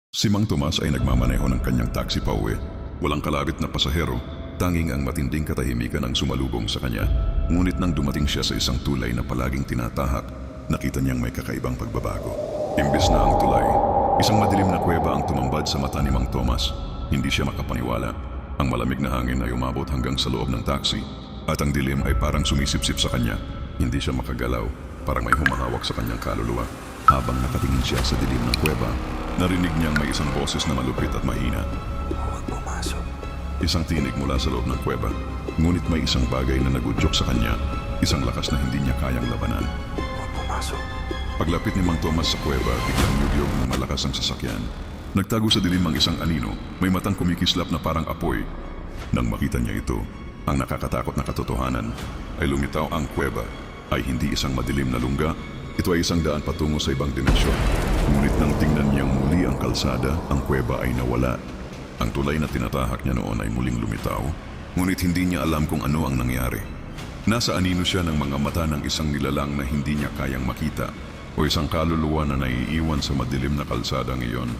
Si Mang Tomas ay nagmamaneho ng kanyang taxi pauwi. Walang kalapit na pasahero, tanging ang matinding katahimikan ang sumalubong sa kanya. Ngunit nang dumating siya sa isang tulay na palaging tinatahak, nakita niyang may kakaibang pagbabago. Imbes na ang tulay, isang madilim na kuweba ang tumambad sa mata ni Mang Tomas. Hindi siya makapaniwala. Ang malamig na hangin ay umabot hanggang sa loob ng taxi, at ang dilim ay parang sumisipsip sa kanya. Hindi siya makagalaw, parang may humahawak sa kanyang kaluluwa. Habang nakatingin siya sa dilim ng kuweba, narinig niyang may isang boses na malupit at mahina. Huwag pumasok. Isang tinig mula sa loob ng kuweba, ngunit may isang bagay na nagudyok sa kanya, isang lakas na hindi niya kayang labanan. Huwag pumasok. Paglapit ni Mang Tomas sa kuweba, biglang yugyog ng malakas ang sasakyan. Nagtago sa dilim ang isang anino, may matang kumikislap na parang apoy. Nang makita niya ito, ang nakakatakot na katotohanan ay lumitaw ang kuweba ay hindi isang madilim na lungga. Ito ay isang daan patungo sa ibang dimensyon. Ngunit nang tingnan niyang muli ang kalsada, ang kuweba ay nawala. Ang tulay na tinatahak niya noon ay muling lumitaw, ngunit hindi niya alam kung ano ang nangyari. Nasa anino siya ng mga mata ng isang nilalang na hindi niya kayang makita, o isang kaluluwa na naiiwan sa madilim na kalsada ngayon.